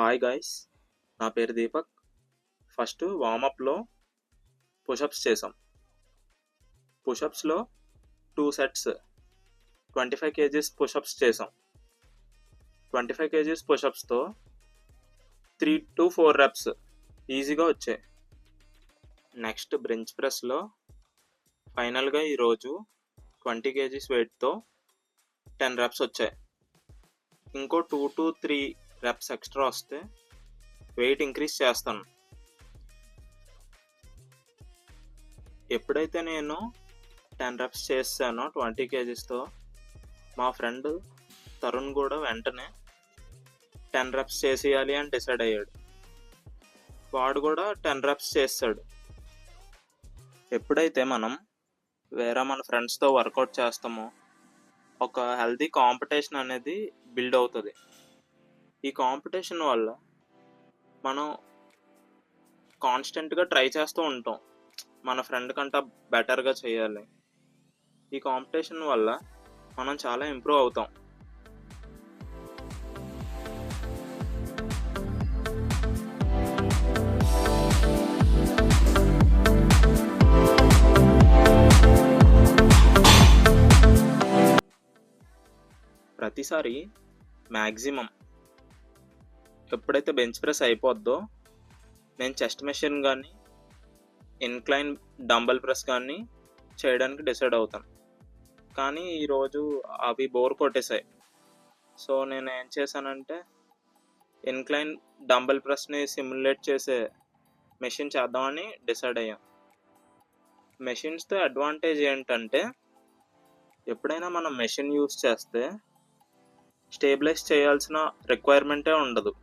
Hi guys, నా పేరు Deepak. First వార్మప్లో push-ups చేసాం. పుషప్స్లో 2 సెట్స్ 25 kgs పుషప్స్ చేసాం. 25 kgs పుషప్స్తో 3 to 4 reps ఈజీగా వచ్చాయి. నెక్స్ట్ బెంచ్ ప్రెస్లో ఫైనల్గా ఈరోజు 20 kgs వెయిట్తో 10 reps వచ్చాయి. ఇంకో 2 to 3 reps ఎక్స్ట్రా వస్తే వెయిట్ ఇంక్రీజ్ చేస్తాను. ఎప్పుడైతే నేను 10 reps చేశానో 20 kgsతో, మా ఫ్రెండ్ తరుణ్ కూడా వెంటనే 10 reps చేసేయాలి అని డిసైడ్ అయ్యాడు. వాడు కూడా 10 reps చేస్తాడు. ఎప్పుడైతే మనం వేరే మన ఫ్రెండ్స్తో వర్కౌట్ చేస్తామో ఒక హెల్తీ కాంపిటీషన్ అనేది బిల్డ్ అవుతుంది. ఈ కాంపిటీషన్ వల్ల మనం కాన్స్టెంట్గా ట్రై చేస్తూ ఉంటాం, మన ఫ్రెండ్ కంటే బెటర్గా చేయాలి. ఈ కాంపిటీషన్ వల్ల మనం చాలా ఇంప్రూవ్ అవుతాం. ప్రతిసారి మ్యాక్సిమం ఎప్పుడైతే బెంచ్ ప్రెస్ అయిపోద్దో నేను చెస్ట్ మెషిన్ కానీ ఇన్క్లైన్ డంబల్ ప్రెస్ కానీ చేయడానికి డిసైడ్ అవుతాను. కానీ ఈరోజు అవి బోర్ కొట్టేశాయి. సో నేను ఏం చేశానంటే ఇన్క్లైన్ డంబల్ ప్రెస్ని సిమ్యులేట్ చేసే మెషిన్ చేద్దామని డిసైడ్ అయ్యాం. మెషిన్స్తో అడ్వాంటేజ్ ఏంటంటే ఎప్పుడైనా మనం మెషిన్ యూస్ చేస్తే స్టేబిలైజ్ చేయాల్సిన రిక్వైర్మెంటే ఉండదు.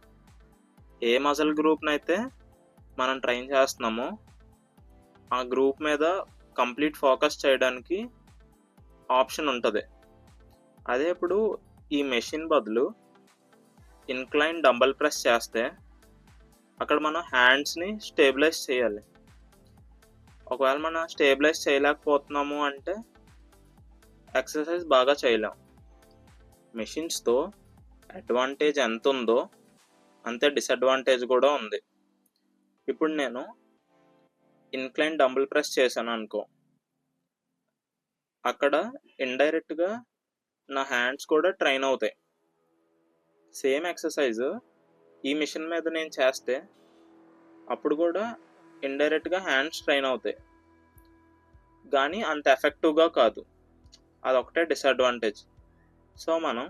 ఏ మజిల్ గ్రూప్నైతే మనం ట్రైన్ చేస్తున్నామో ఆ గ్రూప్ మీద కంప్లీట్ ఫోకస్ చేయడానికి ఆప్షన్ ఉంటుంది. అదే ఇప్పుడు ఈ మెషిన్ బదులు ఇన్క్లైన్ డంబల్ ప్రెస్ చేస్తే అక్కడ మనం హ్యాండ్స్ని స్టేబిలైజ్ చేయాలి. ఒకవేళ మనం స్టేబిలైజ్ చేయలేకపోతున్నాము అంటే ఎక్సర్సైజ్ బాగా చేయలేం. మెషిన్స్తో అడ్వాంటేజ్ ఎంత ఉందో అంతే డిసడ్వాంటేజ్ కూడా ఉంది. ఇప్పుడు నేను ఇన్క్లైన్ డంబుల్ ప్రెస్ చేశాను అనుకో, అక్కడ ఇండైరెక్ట్గా నా హ్యాండ్స్ కూడా ట్రైన్ అవుతాయి. సేమ్ ఎక్సర్సైజ్ ఈ మిషన్ మీద నేను చేస్తే అప్పుడు కూడా ఇండైరెక్ట్గా హ్యాండ్స్ ట్రైన్ అవుతాయి, కానీ అంత ఎఫెక్టివ్గా కాదు. అదొకటే డిసడ్వాంటేజ్. సో మనం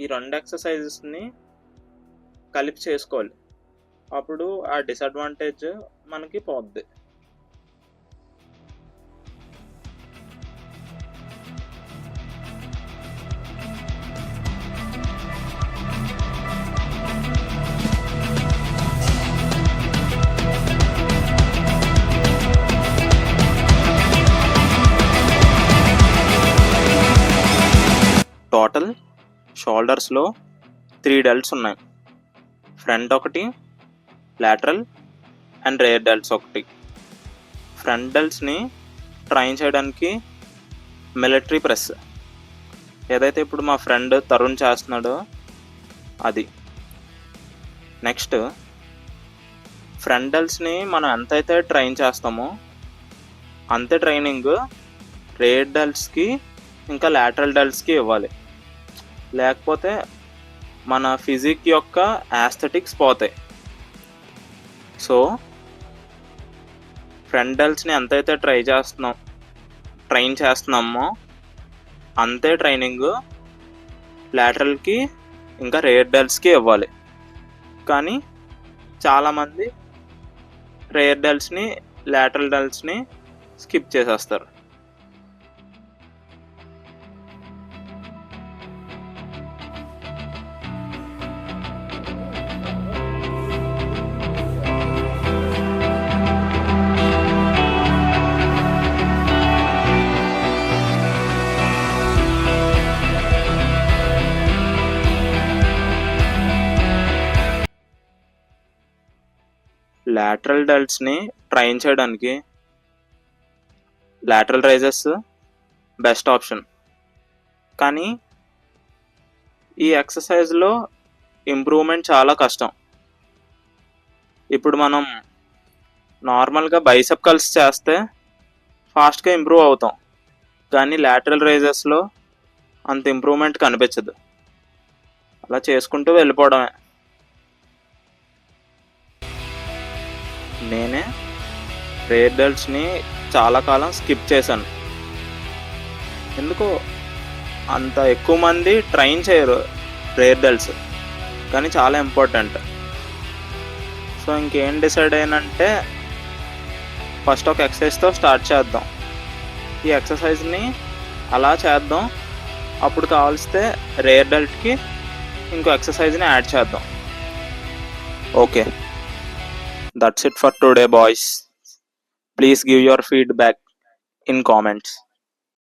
ఈ 2 ఎక్సర్సైజెస్ని కలిపి చేసుకోవాలి. అప్పుడు ఆ డిసడ్వాంటేజ్ మనకి పోద్ది. టోటల్ షోల్డర్స్లో 3 డెల్ట్స్ ఉన్నాయి. ఫ్రంట్ ఒకటి, లాటరల్ అండ్ రేర్ డెల్ట్స్ ఒకటి. ఫ్రంట్ డెల్ట్స్ని ట్రైన్ చేయడానికి మిలిటరీ ప్రెస్ ఏదైతే ఇప్పుడు మా ఫ్రెండ్ తరుణ్ చేస్తున్నాడో అది. నెక్స్ట్ ఫ్రంట్ డెల్ట్స్ని మనం ఎంతైతే ట్రైన్ చేస్తామో అంతే ట్రైనింగ్ రేర్ డెల్ట్స్కి ఇంకా లాటరల్ డెల్ట్స్కి ఇవ్వాలి. లేకపోతే మన ఫిజిక్ యొక్క యాస్థెటిక్స్ పోతాయి. సో ఫ్రంట్ డెల్ట్స్ని ఎంతైతే ట్రైన్ చేస్తున్నామో అంతే ట్రైనింగ్ లాటరల్కి ఇంకా రేర్ డెల్ట్స్కి ఇవ్వాలి. కానీ చాలామంది రేర్ డెల్ట్స్ని లాటరల్ డెల్ట్స్ని స్కిప్ చేసేస్తారు. లాటరల్ డెల్ట్స్ని ట్రైన్ చేయడానికి లాటరల్ రైజెస్ బెస్ట్ ఆప్షన్. కానీ ఈ ఎక్సర్సైజ్లో ఇంప్రూవ్మెంట్ చాలా కష్టం. ఇప్పుడు మనం నార్మల్గా బైసెప్ కల్స్ చేస్తే ఫాస్ట్గా ఇంప్రూవ్ అవుతాం, కానీ లాటరల్ రైజెస్లో అంత ఇంప్రూవ్మెంట్ కనిపించదు. అలా చేసుకుంటూ వెళ్ళిపోవడమే. నేనే రేర్ డెల్ట్స్ని చాలా కాలం స్కిప్ చేశాను. ఎందుకో అంత ఎక్కువ మంది ట్రైన్ చేయరు రేర్ డెల్ట్స్, కానీ చాలా ఇంపార్టెంట్. సో ఇంకేం డిసైడ్ అయినంటే ఫస్ట్ ఒక ఎక్సర్సైజ్తో స్టార్ట్ చేద్దాం. ఈ ఎక్సర్సైజ్ని అలా చేద్దాం, అప్పుడు కావాల్సితే రేర్ డెల్ట్కి ఇంకో ఎక్సర్సైజ్ని యాడ్ చేద్దాం. Okay, that's it for today boys. Please give your feedback in comments.